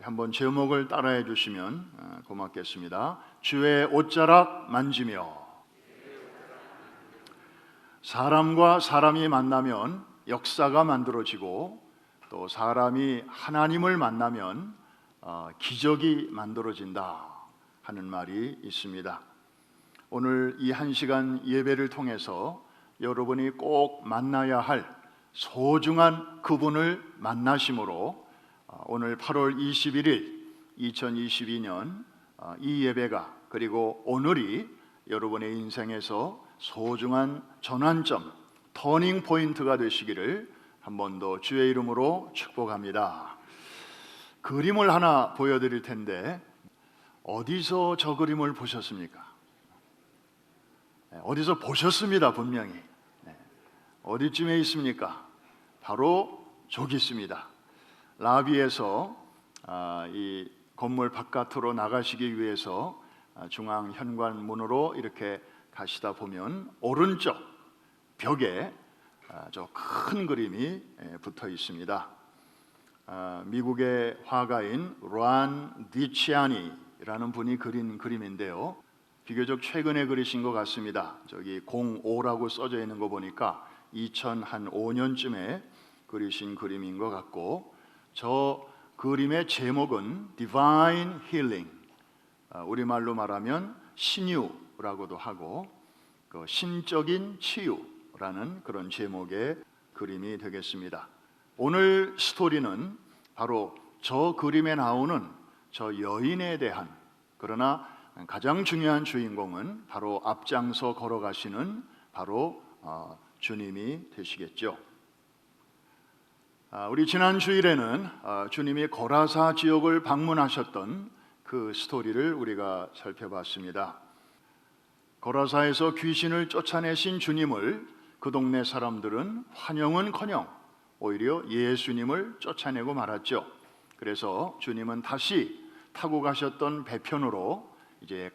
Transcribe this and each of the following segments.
한번 제목을 따라해 주시면 고맙겠습니다. 주의 옷자락 만지며. 사람과 사람이 만나면 역사가 만들어지고, 또 사람이 하나님을 만나면 기적이 만들어진다 하는 말이 있습니다. 오늘 이 한 시간 예배를 통해서 여러분이 꼭 만나야 할 소중한 그분을 만나심으로 오늘 8월 21일 2022년 이 예배가, 그리고 오늘이 여러분의 인생에서 소중한 전환점, 터닝 포인트가 되시기를 한 번 더 주의 이름으로 축복합니다. 그림을 하나 보여드릴 텐데, 어디서 저 그림을 보셨습니까? 어디서 보셨습니다, 분명히. 어디쯤에 있습니까? 바로 저기 있습니다. 라비에서 이 건물 바깥으로 나가시기 위해서 중앙 현관문으로 이렇게 가시다 보면 오른쪽 벽에 저 큰 그림이 붙어 있습니다. 미국의 화가인 란 디치아니라는 분이 그린 그림인데요, 비교적 최근에 그리신 것 같습니다. 저기 05라고 써져 있는 거 보니까 2005년쯤에 그리신 그림인 것 같고, 저 그림의 제목은 Divine Healing, 우리말로 말하면 신유라고도 하고 그 신적인 치유라는 그런 제목의 그림이 되겠습니다. 오늘 스토리는 바로 저 그림에 나오는 저 여인에 대한, 그러나 가장 중요한 주인공은 바로 앞장서 걸어가시는 바로 주님이 되시겠죠. 우리 지난 주일에는 주님이 고라사 지역을 방문하셨던 그 스토리를 우리가 살펴봤습니다. 고라사에서 귀신을 쫓아내신 주님을 그 동네 사람들은 환영은커녕 오히려 예수님을 쫓아내고 말았죠. 그래서 주님은 다시 타고 가셨던 배편으로 이제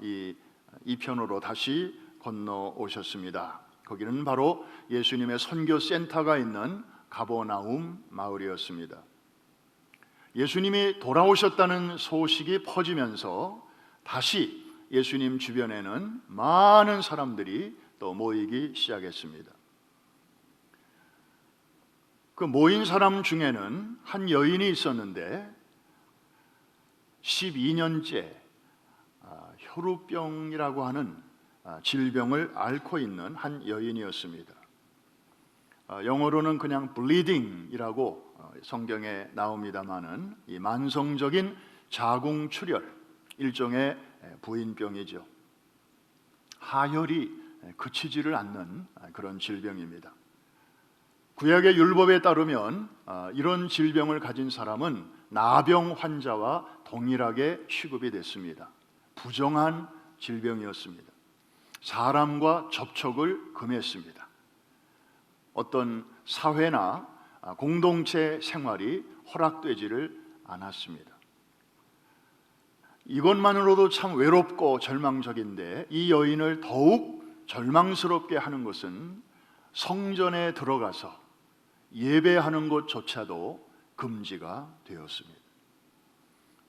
이 편으로 다시 건너오셨습니다. 거기는 바로 예수님의 선교 센터가 있는 가버나움 마을이었습니다. 예수님이 돌아오셨다는 소식이 퍼지면서 다시 예수님 주변에는 많은 사람들이 또 모이기 시작했습니다. 그 모인 사람 중에는 한 여인이 있었는데 12년째 혈우병이라고 하는 질병을 앓고 있는 한 여인이었습니다. 영어로는 그냥 bleeding이라고 성경에 나옵니다마는 이 만성적인 자궁출혈, 일종의 부인병이죠. 하혈이 그치지를 않는 그런 질병입니다. 구약의 율법에 따르면 이런 질병을 가진 사람은 나병 환자와 동일하게 취급이 됐습니다. 부정한 질병이었습니다. 사람과 접촉을 금했습니다. 어떤 사회나 공동체 생활이 허락되지를 않았습니다. 이것만으로도 참 외롭고 절망적인데, 이 여인을 더욱 절망스럽게 하는 것은 성전에 들어가서 예배하는 것조차도 금지가 되었습니다.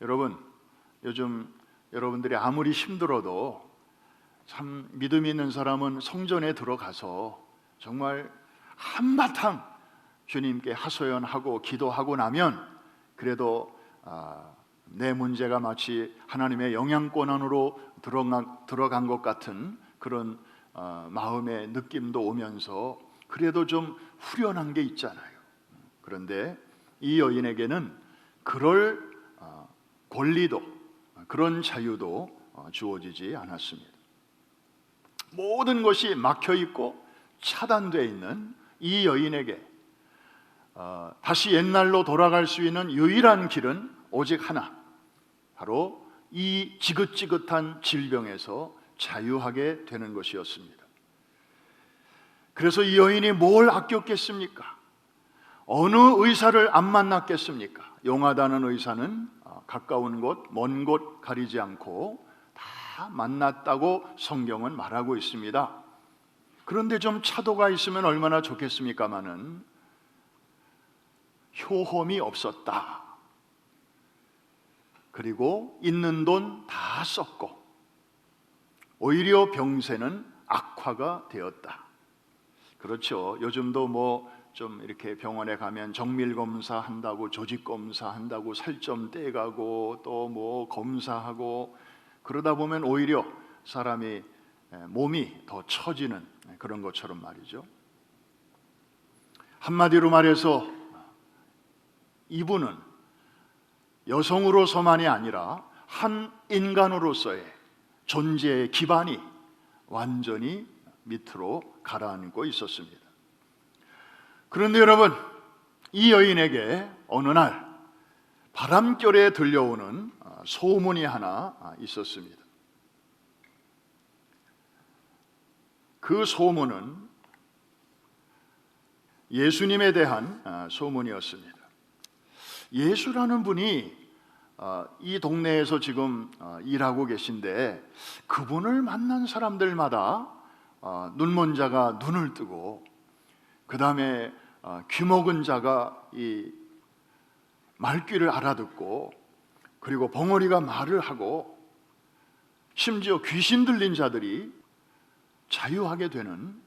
여러분, 요즘 여러분들이 아무리 힘들어도 참 믿음 있는 사람은 성전에 들어가서 정말 한바탕 주님께 하소연하고 기도하고 나면 그래도 내 문제가 마치 하나님의 영향권 안으로 들어간 것 같은 그런 마음의 느낌도 오면서 그래도 좀 후련한 게 있잖아요. 그런데 이 여인에게는 그럴 권리도, 그런 자유도 주어지지 않았습니다. 모든 것이 막혀 있고 차단되어 있는 이 여인에게 다시 옛날로 돌아갈 수 있는 유일한 길은 오직 하나, 바로 이 지긋지긋한 질병에서 자유하게 되는 것이었습니다. 그래서 이 여인이 뭘 아꼈겠습니까? 어느 의사를 안 만났겠습니까? 용하다는 의사는 가까운 곳, 먼 곳 가리지 않고 다 만났다고 성경은 말하고 있습니다. 그런데 좀 차도가 있으면 얼마나 좋겠습니까마는 효험이 없었다. 그리고 있는 돈 다 썼고 오히려 병세는 악화가 되었다. 그렇죠. 요즘도 뭐 좀 이렇게 병원에 가면 정밀 검사 한다고, 조직 검사 한다고, 살점 떼가고 또 뭐 검사하고 그러다 보면 오히려 사람이 몸이 더 처지는 그런 것처럼 말이죠. 한마디로 말해서 이분은 여성으로서만이 아니라 한 인간으로서의 존재의 기반이 완전히 밑으로 가라앉고 있었습니다. 그런데 여러분, 이 여인에게 어느 날 바람결에 들려오는 소문이 하나 있었습니다. 그 소문은 예수님에 대한 소문이었습니다. 예수라는 분이 이 동네에서 지금 일하고 계신데 그분을 만난 사람들마다 눈먼 자가 눈을 뜨고 그 다음에 귀먹은 자가 이 말귀를 알아듣고 그리고 벙어리가 말을 하고 심지어 귀신 들린 자들이 자유하게 되는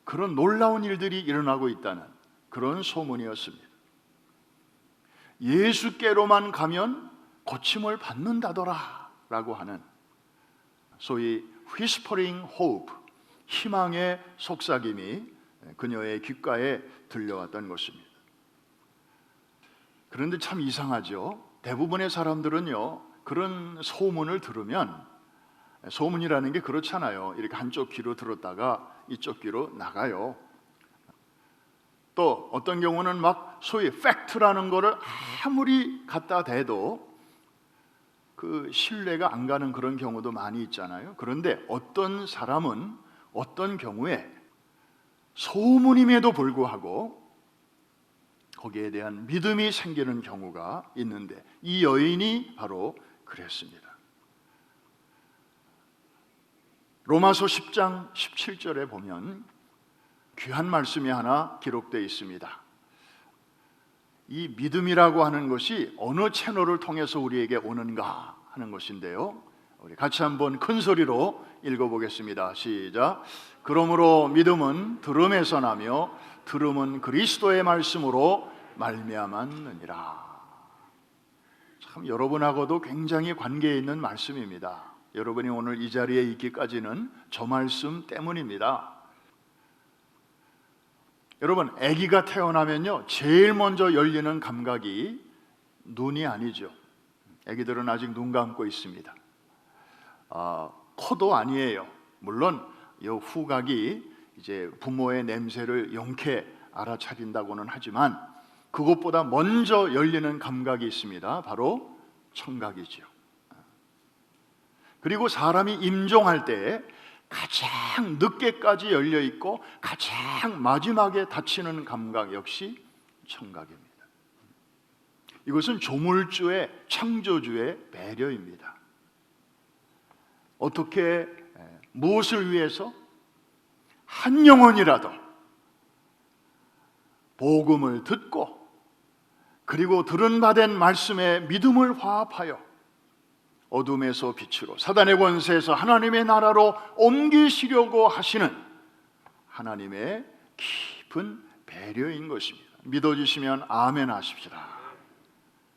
그런 놀라운 일들이 일어나고 있다는 그런 소문이었습니다. 예수께로만 가면 고침을 받는다더라 라고 하는 소위 whispering hope, 희망의 속삭임이 그녀의 귓가에 들려왔던 것입니다. 그런데 참 이상하죠. 대부분의 사람들은요, 그런 소문을 들으면, 소문이라는 게 그렇잖아요. 이렇게 한쪽 귀로 들었다가 이쪽 귀로 나가요. 또 어떤 경우는 막 소위 팩트라는 거를 아무리 갖다 대도 그 신뢰가 안 가는 그런 경우도 많이 있잖아요. 그런데 어떤 사람은 어떤 경우에 소문임에도 불구하고 거기에 대한 믿음이 생기는 경우가 있는데 이 여인이 바로 그랬습니다. 로마서 10장 17절에 보면 귀한 말씀이 하나 기록되어 있습니다. 이 믿음이라고 하는 것이 어느 채널을 통해서 우리에게 오는가 하는 것인데요, 우리 같이 한번 큰 소리로 읽어보겠습니다. 시작. 그러므로 믿음은 들음에서 나며 들음은 그리스도의 말씀으로 말미암았느니라. 참 여러분하고도 굉장히 관계 있는 말씀입니다. 여러분이 오늘 이 자리에 있기까지는 저 말씀 때문입니다. 여러분, 아기가 태어나면요 제일 먼저 열리는 감각이 눈이 아니죠. 아기들은 아직 눈 감고 있습니다. 코도 아니에요. 물론 이 후각이 이제 부모의 냄새를 영케 알아차린다고는 하지만 그것보다 먼저 열리는 감각이 있습니다. 바로 청각이죠. 그리고 사람이 임종할 때 가장 늦게까지 열려 있고 가장 마지막에 닫히는 감각 역시 청각입니다. 이것은 조물주의, 창조주의 배려입니다. 어떻게 무엇을 위해서 한 영혼이라도 복음을 듣고 그리고 들은 바된 말씀에 믿음을 화합하여 어둠에서 빛으로 사단의 권세에서 하나님의 나라로 옮기시려고 하시는 하나님의 깊은 배려인 것입니다. 믿어지시면 아멘 하십시다.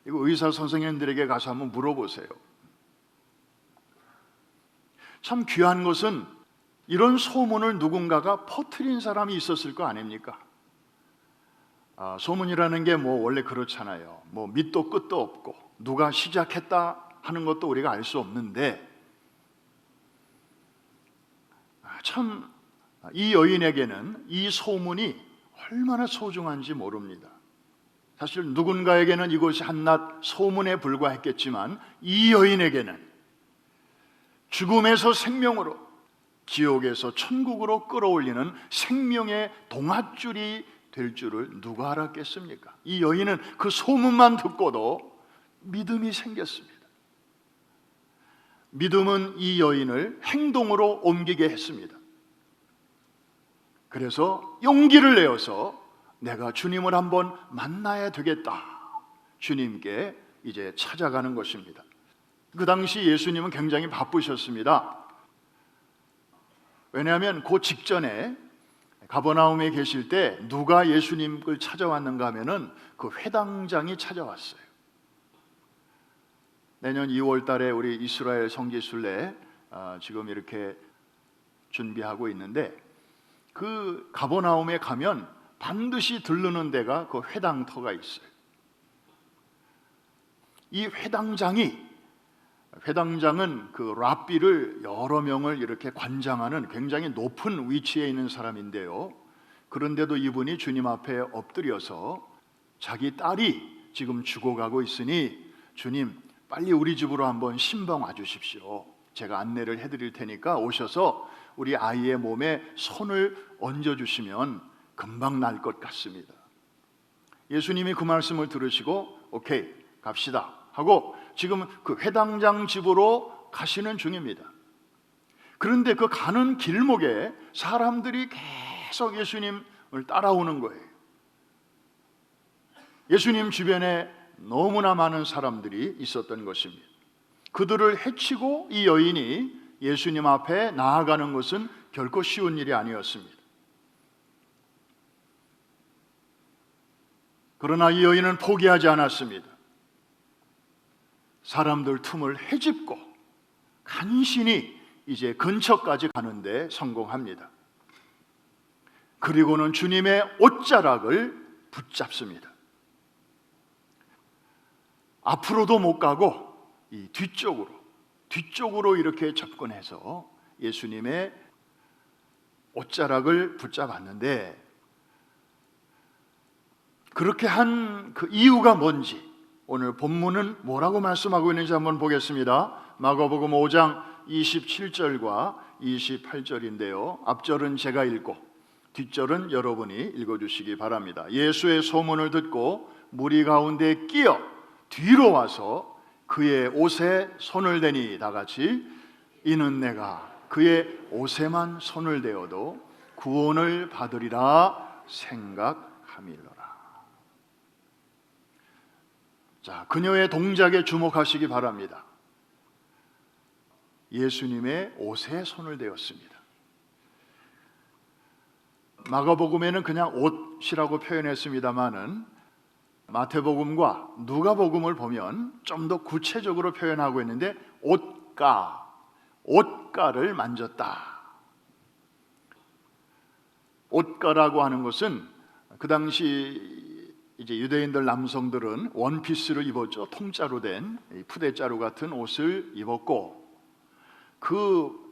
이거 의사 선생님들에게 가서 한번 물어보세요. 참 귀한 것은 이런 소문을 누군가가 퍼뜨린 사람이 있었을 거 아닙니까? 소문이라는 게 뭐 원래 그렇잖아요. 뭐 밑도 끝도 없고 누가 시작했다 하는 것도 우리가 알 수 없는데 참 이 여인에게는 이 소문이 얼마나 소중한지 모릅니다. 사실 누군가에게는 이것이 한낱 소문에 불과했겠지만 이 여인에게는 죽음에서 생명으로 지옥에서 천국으로 끌어올리는 생명의 동아줄이 될 줄을 누가 알았겠습니까? 이 여인은 그 소문만 듣고도 믿음이 생겼습니다. 믿음은 이 여인을 행동으로 옮기게 했습니다. 그래서 용기를 내어서 내가 주님을 한번 만나야 되겠다, 주님께 이제 찾아가는 것입니다. 그 당시 예수님은 굉장히 바쁘셨습니다. 왜냐하면 그 직전에 가버나움에 계실 때 누가 예수님을 찾아왔는가 하면은 그 회당장이 찾아왔어요. 내년 2월 달에 우리 이스라엘 성지순례 지금 이렇게 준비하고 있는데, 그 가버나움에 가면 반드시 들르는 데가 그 회당터가 있어요. 이 회당장은 그 랍비를 여러 명을 이렇게 관장하는 굉장히 높은 위치에 있는 사람인데요, 그런데도 이분이 주님 앞에 엎드려서 자기 딸이 지금 죽어가고 있으니 주님 빨리 우리 집으로 한번 신방 와주십시오. 제가 안내를 해드릴 테니까 오셔서 우리 아이의 몸에 손을 얹어주시면 금방 날 것 같습니다. 예수님이 그 말씀을 들으시고 오케이 갑시다 하고 지금 그 회당장 집으로 가시는 중입니다. 그런데 그 가는 길목에 사람들이 계속 예수님을 따라오는 거예요. 예수님 주변에 너무나 많은 사람들이 있었던 것입니다. 그들을 해치고 이 여인이 예수님 앞에 나아가는 것은 결코 쉬운 일이 아니었습니다. 그러나 이 여인은 포기하지 않았습니다. 사람들 틈을 헤집고 간신히 이제 근처까지 가는데 성공합니다. 그리고는 주님의 옷자락을 붙잡습니다. 앞으로도 못 가고 이 뒤쪽으로 이렇게 접근해서 예수님의 옷자락을 붙잡았는데, 그렇게 한 그 이유가 뭔지 오늘 본문은 뭐라고 말씀하고 있는지 한번 보겠습니다. 마가복음 5장 27절과 28절인데요 앞절은 제가 읽고 뒷절은 여러분이 읽어주시기 바랍니다. 예수의 소문을 듣고 무리 가운데 끼어 뒤로 와서 그의 옷에 손을 대니 다같이 이는 내가 그의 옷에만 손을 대어도 구원을 받으리라 생각함이로라. 자, 그녀의 동작에 주목하시기 바랍니다. 예수님의 옷에 손을 대었습니다. 마가복음에는 그냥 옷이라고 표현했습니다마는 마태복음과 누가복음을 보면 좀 더 구체적으로 표현하고 있는데 옷가를 만졌다. 옷가라고 하는 것은 그 당시 이제 유대인들 남성들은 원피스를 입었죠. 통짜로 된 푸대자루 같은 옷을 입었고 그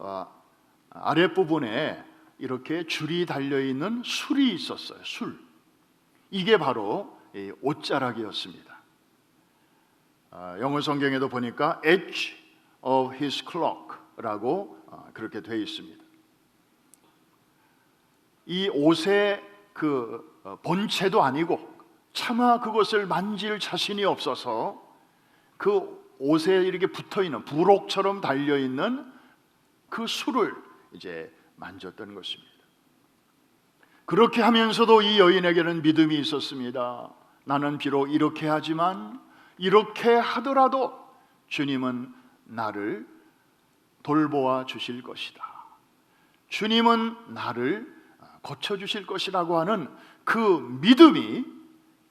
아랫부분에 이렇게 줄이 달려있는 술이 있었어요. 술. 이게 바로 옷자락이었습니다. 영어 성경에도 보니까 edge of his cloak라고 그렇게 되어 있습니다. 이 옷의 그 본체도 아니고 차마 그것을 만질 자신이 없어서 그 옷에 이렇게 붙어있는 부록처럼 달려있는 그 술을 이제 만졌던 것입니다. 그렇게 하면서도 이 여인에게는 믿음이 있었습니다. 나는 비록 이렇게 하지만 이렇게 하더라도 주님은 나를 돌보아 주실 것이다. 주님은 나를 고쳐주실 것이라고 하는 그 믿음이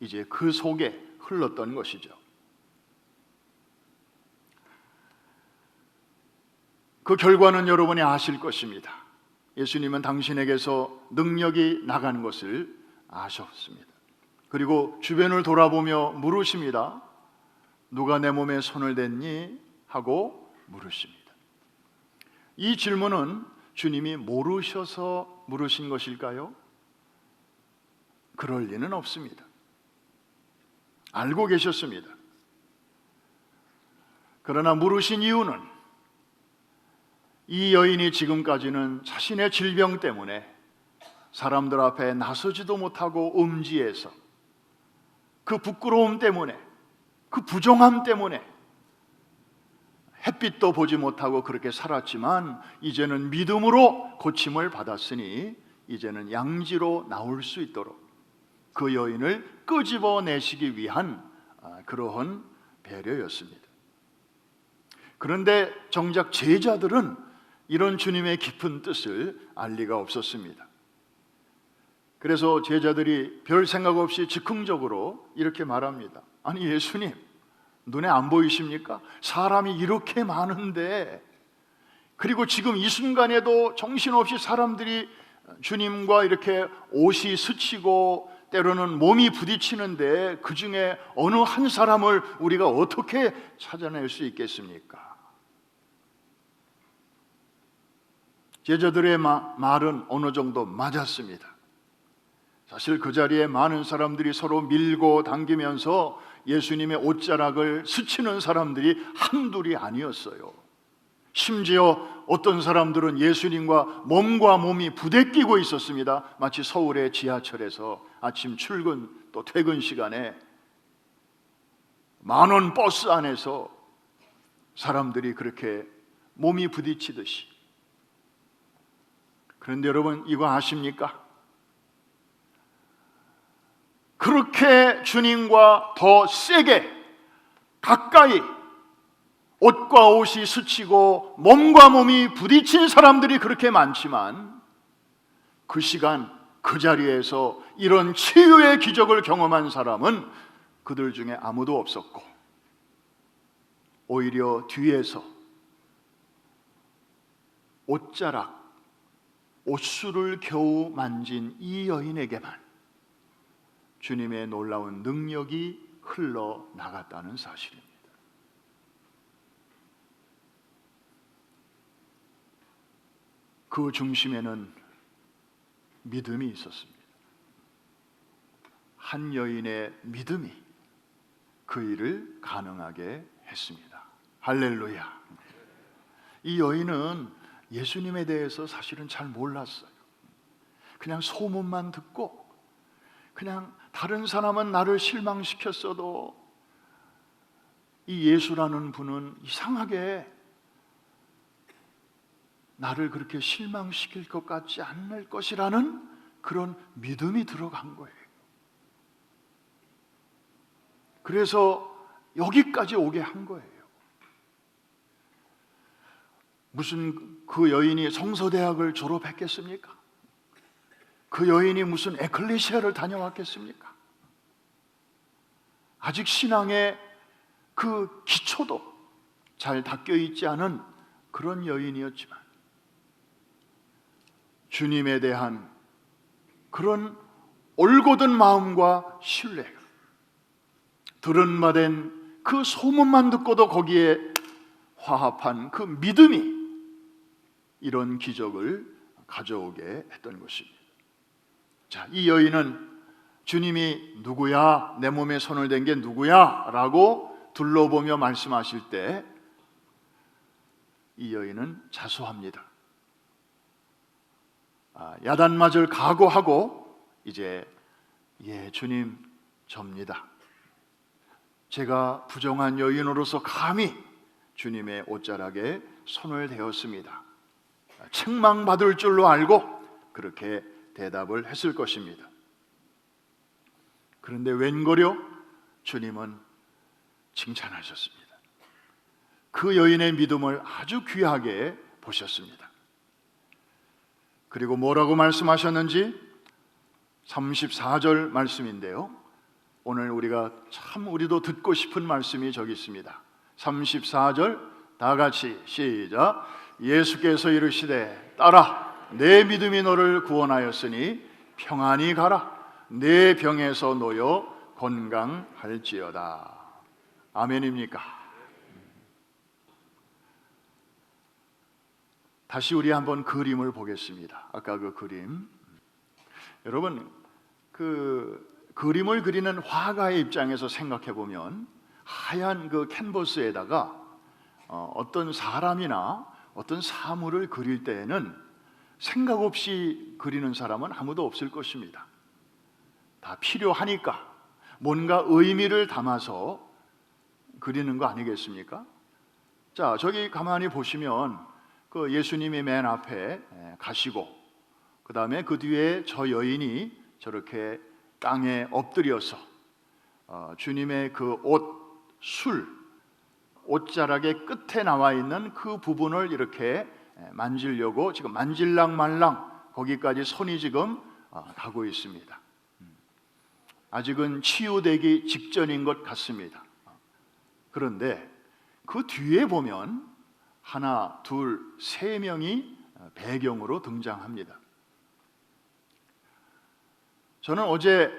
이제 그 속에 흘렀던 것이죠. 그 결과는 여러분이 아실 것입니다. 예수님은 당신에게서 능력이 나가는 것을 아셨습니다. 그리고 주변을 돌아보며 물으십니다. 누가 내 몸에 손을 댔니? 하고 물으십니다. 이 질문은 주님이 모르셔서 물으신 것일까요? 그럴 리는 없습니다. 알고 계셨습니다. 그러나 물으신 이유는 이 여인이 지금까지는 자신의 질병 때문에 사람들 앞에 나서지도 못하고 음지에서 그 부끄러움 때문에, 그 부정함 때문에 햇빛도 보지 못하고 그렇게 살았지만 이제는 믿음으로 고침을 받았으니 이제는 양지로 나올 수 있도록 그 여인을 끄집어내시기 위한 그러한 배려였습니다. 그런데 정작 제자들은 이런 주님의 깊은 뜻을 알 리가 없었습니다. 그래서 제자들이 별 생각 없이 즉흥적으로 이렇게 말합니다. 아니 예수님, 눈에 안 보이십니까? 사람이 이렇게 많은데, 그리고 지금 이 순간에도 정신없이 사람들이 주님과 이렇게 옷이 스치고 때로는 몸이 부딪히는데 그 중에 어느 한 사람을 우리가 어떻게 찾아낼 수 있겠습니까? 제자들의 말은 어느 정도 맞았습니다. 사실 그 자리에 많은 사람들이 서로 밀고 당기면서 예수님의 옷자락을 스치는 사람들이 한둘이 아니었어요. 심지어 어떤 사람들은 예수님과 몸과 몸이 부대끼고 있었습니다. 마치 서울의 지하철에서 아침 출근 또 퇴근 시간에 만원 버스 안에서 사람들이 그렇게 몸이 부딪히듯이. 그런데 여러분, 이거 아십니까? 그렇게 주님과 더 세게 가까이 옷과 옷이 스치고 몸과 몸이 부딪힌 사람들이 그렇게 많지만, 그 시간 그 자리에서 이런 치유의 기적을 경험한 사람은 그들 중에 아무도 없었고, 오히려 뒤에서 옷자락, 옷수를 겨우 만진 이 여인에게만 주님의 놀라운 능력이 흘러나갔다는 사실입니다. 그 중심에는 믿음이 있었습니다. 한 여인의 믿음이 그 일을 가능하게 했습니다. 할렐루야. 이 여인은 예수님에 대해서 사실은 잘 몰랐어요. 그냥 소문만 듣고, 그냥 다른 사람은 나를 실망시켰어도 이 예수라는 분은 이상하게 나를 그렇게 실망시킬 것 같지 않을 것이라는 그런 믿음이 들어간 거예요. 그래서 여기까지 오게 한 거예요. 무슨 그 여인이 성서대학을 졸업했겠습니까? 그 여인이 무슨 에클레시아를 다녀왔겠습니까? 아직 신앙의 그 기초도 잘 닦여 있지 않은 그런 여인이었지만, 주님에 대한 그런 올곧은 마음과 신뢰, 들은마된 그 소문만 듣고도 거기에 화합한 그 믿음이 이런 기적을 가져오게 했던 것입니다. 자, 이 여인은 주님이 누구야? 내 몸에 손을 댄 게 누구야? 라고 둘러보며 말씀하실 때 이 여인은 자수합니다. 야단 맞을 각오하고 이제 주님, 접니다. 제가 부정한 여인으로서 감히 주님의 옷자락에 손을 대었습니다. 책망받을 줄로 알고 그렇게 대답을 했을 것입니다. 그런데 웬걸요? 주님은 칭찬하셨습니다. 그 여인의 믿음을 아주 귀하게 보셨습니다. 그리고 뭐라고 말씀하셨는지 34절 말씀인데요, 오늘 우리도 듣고 싶은 말씀이 저기 있습니다. 34절 다 같이 시작. 예수께서 이르시되 딸아, 내 믿음이 너를 구원하였으니 평안히 가라. 내 병에서 놓여 건강할지어다. 아멘입니까? 다시 우리 한번 그림을 보겠습니다. 아까 그 그림, 여러분, 그 그림을 그리는 화가의 입장에서 생각해 보면 하얀 그 캔버스에다가 어떤 사람이나 어떤 사물을 그릴 때에는 생각 없이 그리는 사람은 아무도 없을 것입니다. 다 필요하니까 뭔가 의미를 담아서 그리는 거 아니겠습니까? 자, 저기 가만히 보시면 그 예수님이 맨 앞에 가시고, 그 다음에 그 뒤에 저 여인이 저렇게 땅에 엎드려서 주님의 그 옷 술, 옷자락의 끝에 나와 있는 그 부분을 이렇게 만지려고 지금 만질랑 말랑 거기까지 손이 지금 가고 있습니다. 아직은 치유되기 직전인 것 같습니다. 그런데 그 뒤에 보면 하나, 둘, 세 명이 배경으로 등장합니다. 저는 어제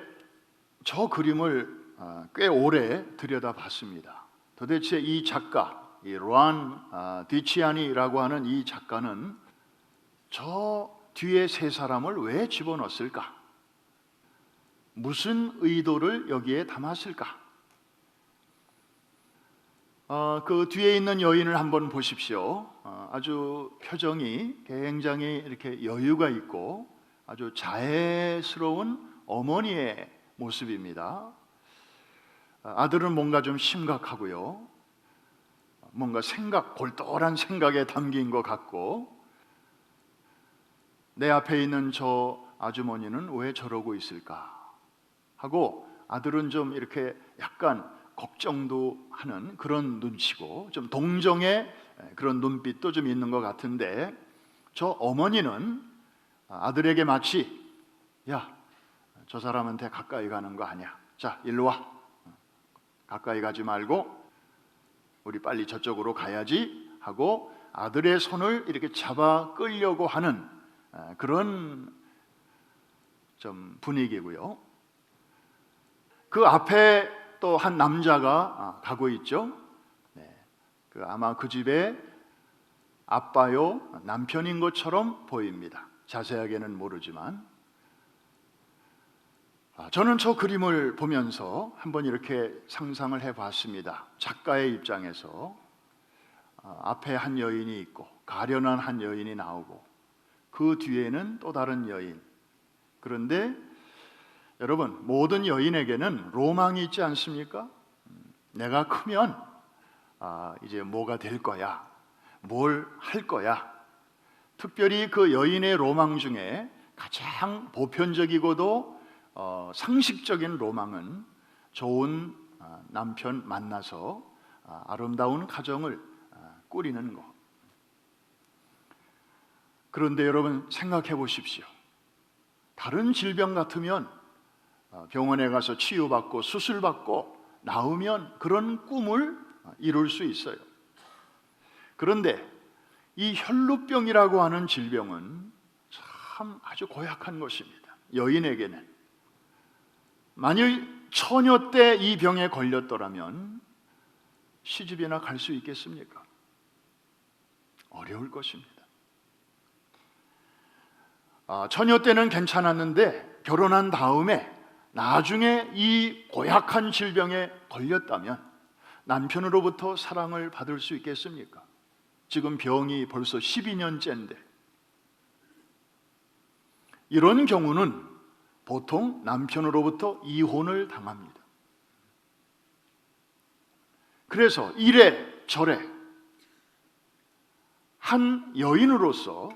저 그림을 꽤 오래 들여다봤습니다. 도대체 이 작가, 이 로안 디치아니라고 하는 이 작가는 저 뒤에 세 사람을 왜 집어넣었을까? 무슨 의도를 여기에 담았을까? 그 뒤에 있는 여인을 한번 보십시오. 아주 표정이 굉장히 이렇게 여유가 있고 아주 자애스러운 어머니의 모습입니다. 아들은 뭔가 좀 심각하고요. 뭔가 골똘한 생각에 담긴 것 같고, 내 앞에 있는 저 아주머니는 왜 저러고 있을까 하고 아들은 좀 이렇게 약간 걱정도 하는 그런 눈치고 좀 동정의 그런 눈빛도 좀 있는 것 같은데, 저 어머니는 아들에게 마치 야, 저 사람한테 가까이 가는 거 아니야. 자, 일로 와. 가까이 가지 말고 우리 빨리 저쪽으로 가야지 하고 아들의 손을 이렇게 잡아 끌려고 하는 그런 좀 분위기고요. 그 앞에 또 한 남자가 가고 있죠. 아마 그 집에 아빠요 남편인 것처럼 보입니다. 자세하게는 모르지만 저는 저 그림을 보면서 한번 이렇게 상상을 해봤습니다. 작가의 입장에서 앞에 한 여인이 있고 가련한 한 여인이 나오고 그 뒤에는 또 다른 여인. 그런데 여러분, 모든 여인에게는 로망이 있지 않습니까? 내가 크면 이제 뭐가 될 거야, 뭘 할 거야. 특별히 그 여인의 로망 중에 가장 보편적이고도 상식적인 로망은 좋은 남편 만나서 아름다운 가정을 꾸리는 것. 그런데 여러분 생각해 보십시오. 다른 질병 같으면 병원에 가서 치유받고 수술받고 나으면 그런 꿈을 이룰 수 있어요. 그런데 이 혈루병이라고 하는 질병은 참 아주 고약한 것입니다. 여인에게는 만일 처녀 때 이 병에 걸렸더라면 시집이나 갈 수 있겠습니까? 어려울 것입니다. 처녀 때는 괜찮았는데 결혼한 다음에 나중에 이 고약한 질병에 걸렸다면 남편으로부터 사랑을 받을 수 있겠습니까? 지금 병이 벌써 12년째인데 이런 경우는 보통 남편으로부터 이혼을 당합니다. 그래서 이래저래 한 여인으로서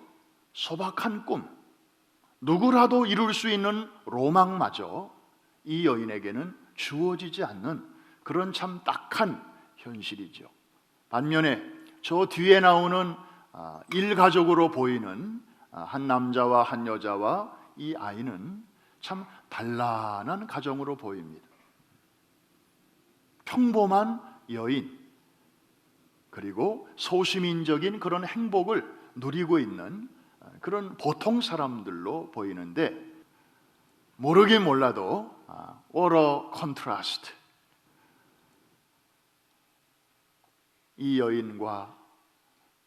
소박한 꿈, 누구라도 이룰 수 있는 로망마저 이 여인에게는 주어지지 않는 그런 참 딱한 현실이죠. 반면에 저 뒤에 나오는 일가족으로 보이는 한 남자와 한 여자와 이 아이는 참 단란한 가정으로 보입니다. 평범한 여인, 그리고 소시민적인 그런 행복을 누리고 있는 그런 보통 사람들로 보이는데, 모르긴 몰라도 what a contrast. 이 여인과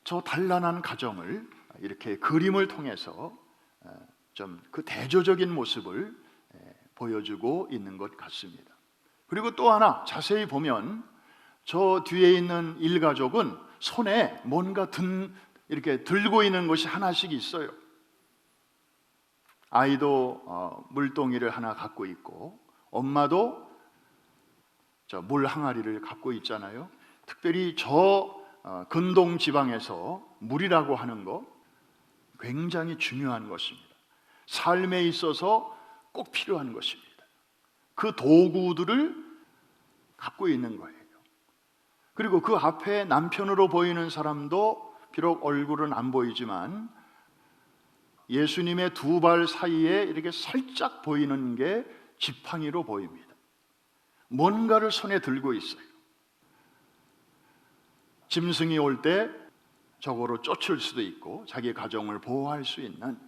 저 단란한 가정을 이렇게 그림을 통해서 좀 그 대조적인 모습을 보여주고 있는 것 같습니다. 그리고 또 하나 자세히 보면 저 뒤에 있는 일가족은 손에 뭔가 이렇게 들고 있는 것이 하나씩 있어요. 아이도 물동이를 하나 갖고 있고 엄마도 저 물 항아리를 갖고 있잖아요. 특별히 저 근동 지방에서 물이라고 하는 거 굉장히 중요한 것입니다. 삶에 있어서 꼭 필요한 것입니다. 그 도구들을 갖고 있는 거예요. 그리고 그 앞에 남편으로 보이는 사람도 비록 얼굴은 안 보이지만 예수님의 두 발 사이에 이렇게 살짝 보이는 게 지팡이로 보입니다. 뭔가를 손에 들고 있어요. 짐승이 올 때 저거로 쫓을 수도 있고 자기 가정을 보호할 수 있는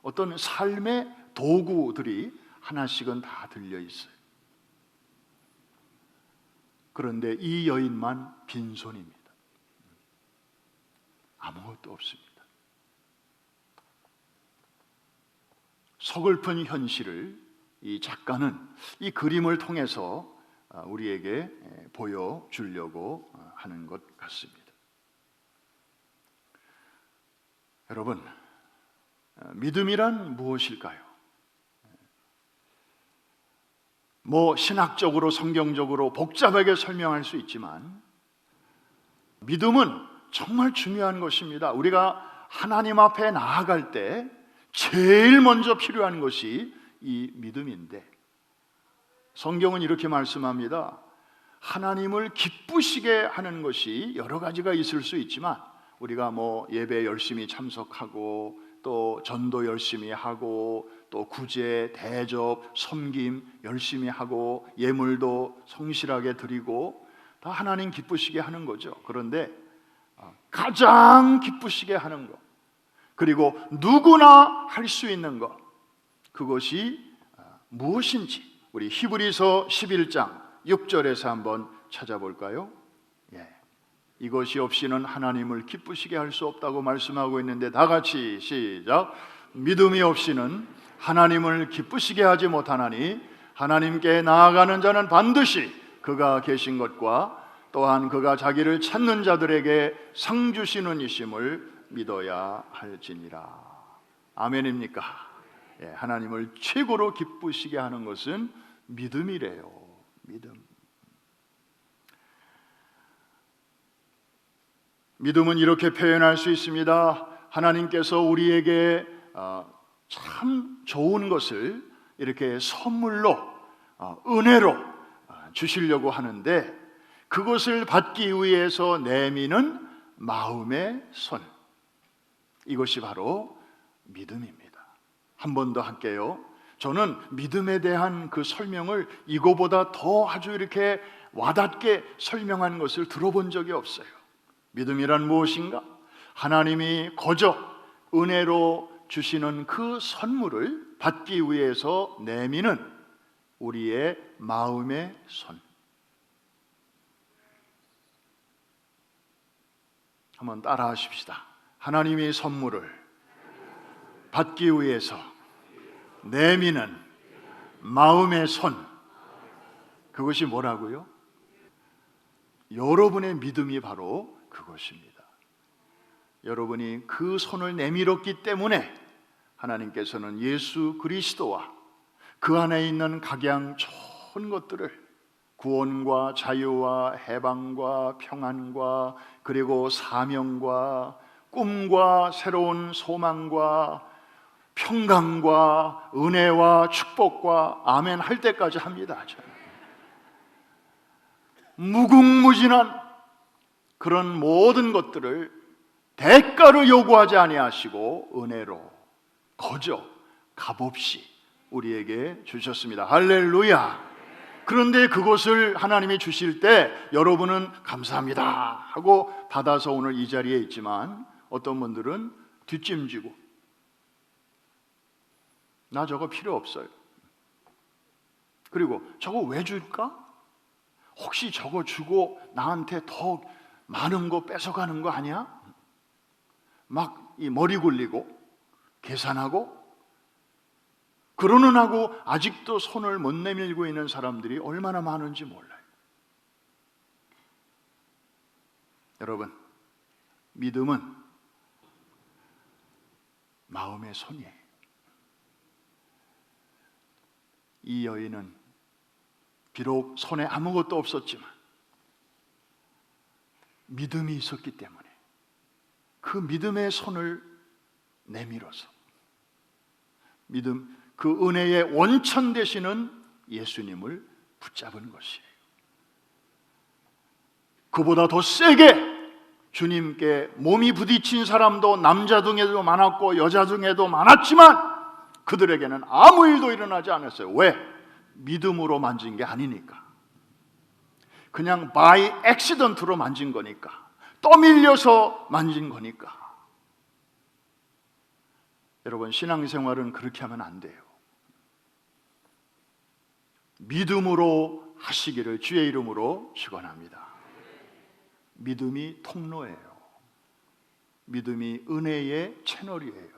어떤 삶의 도구들이 하나씩은 다 들려 있어요. 그런데 이 여인만 빈손입니다. 아무것도 없습니다. 서글픈 현실을 이 작가는 이 그림을 통해서 우리에게 보여주려고 하는 것 같습니다. 여러분, 믿음이란 무엇일까요? 신학적으로 성경적으로 복잡하게 설명할 수 있지만 믿음은 정말 중요한 것입니다. 우리가 하나님 앞에 나아갈 때 제일 먼저 필요한 것이 이 믿음인데 성경은 이렇게 말씀합니다. 하나님을 기쁘시게 하는 것이 여러 가지가 있을 수 있지만 우리가 예배 열심히 참석하고 또 전도 열심히 하고 또 구제, 대접, 섬김 열심히 하고 예물도 성실하게 드리고 다 하나님 기쁘시게 하는 거죠. 그런데 가장 기쁘시게 하는 것, 그리고 누구나 할 수 있는 것, 그것이 무엇인지 우리 히브리서 11장 6절에서 한번 찾아볼까요? 이것이 없이는 하나님을 기쁘시게 할 수 없다고 말씀하고 있는데 다 같이 시작. 믿음이 없이는 하나님을 기쁘시게 하지 못하나니 하나님께 나아가는 자는 반드시 그가 계신 것과 또한 그가 자기를 찾는 자들에게 상 주시는 이심을 믿어야 할지니라. 아멘입니까? 하나님을 최고로 기쁘시게 하는 것은 믿음이래요. 믿음은 이렇게 표현할 수 있습니다. 하나님께서 우리에게 참 좋은 것을 이렇게 선물로 은혜로 주시려고 하는데 그것을 받기 위해서 내미는 마음의 손, 이것이 바로 믿음입니다. 한 번 더 할게요. 저는 믿음에 대한 그 설명을 이거보다 더 아주 이렇게 와닿게 설명한 것을 들어본 적이 없어요. 믿음이란 무엇인가? 하나님이 거저 은혜로 주시는 그 선물을 받기 위해서 내미는 우리의 마음의 손. 한번 따라 하십시다. 하나님의 선물을 받기 위해서 내미는 마음의 손. 그것이 뭐라고요? 여러분의 믿음이 바로 그것입니다. 여러분이 그 손을 내밀었기 때문에 하나님께서는 예수 그리스도와 그 안에 있는 각양 좋은 것들을 구원과 자유와 해방과 평안과 그리고 사명과 꿈과 새로운 소망과 평강과 은혜와 축복과 아멘 할 때까지 합니다. 무궁무진한 그런 모든 것들을 대가로 요구하지 아니하시고 은혜로 거저 값없이 우리에게 주셨습니다. 할렐루야. 그런데 그것을 하나님이 주실 때 여러분은 감사합니다 하고 받아서 오늘 이 자리에 있지만 어떤 분들은 뒷짐지고 나 저거 필요 없어요. 그리고 저거 왜 줄까? 혹시 저거 주고 나한테 더 많은 거 뺏어가는 거 아니야? 막 이 머리 굴리고 계산하고 그러는 하고 아직도 손을 못 내밀고 있는 사람들이 얼마나 많은지 몰라요. 여러분, 믿음은 마음의 손이에요. 이 여인은 비록 손에 아무것도 없었지만 믿음이 있었기 때문에 그 믿음의 손을 내밀어서 믿음, 그 은혜의 원천 되시는 예수님을 붙잡은 것이에요. 그보다 더 세게 주님께 몸이 부딪힌 사람도 남자 중에도 많았고 여자 중에도 많았지만 그들에게는 아무 일도 일어나지 않았어요. 왜? 믿음으로 만진 게 아니니까. 그냥 바이 액시던트로 만진 거니까. 떠밀려서 만진 거니까. 여러분, 신앙생활은 그렇게 하면 안 돼요. 믿음으로 하시기를 주의 이름으로 축원합니다. 믿음이 통로예요. 믿음이 은혜의 채널이에요.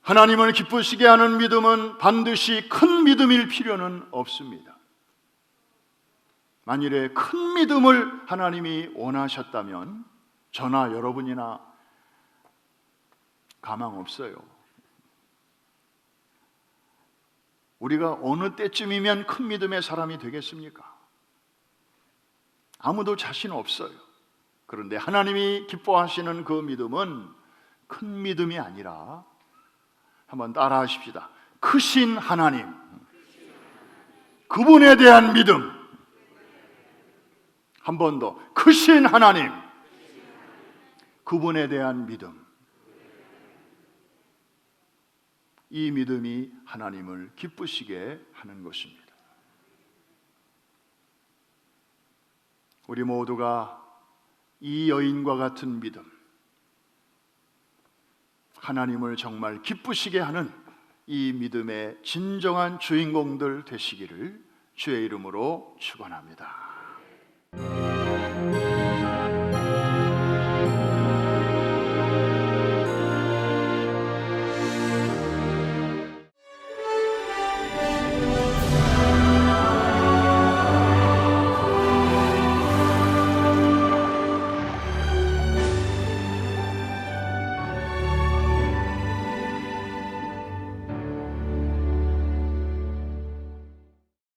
하나님을 기쁘시게 하는 믿음은 반드시 큰 믿음일 필요는 없습니다. 만일에 큰 믿음을 하나님이 원하셨다면 저나 여러분이나 가망 없어요. 우리가 어느 때쯤이면 큰 믿음의 사람이 되겠습니까? 아무도 자신 없어요. 그런데 하나님이 기뻐하시는 그 믿음은 큰 믿음이 아니라, 한번 따라 하십시다. 크신 하나님, 그분에 대한 믿음. 한 번 더, 크신 하나님, 그분에 대한 믿음. 이 믿음이 하나님을 기쁘시게 하는 것입니다. 우리 모두가 이 여인과 같은 믿음, 하나님을 정말 기쁘시게 하는 이 믿음의 진정한 주인공들 되시기를 주의 이름으로 축원합니다.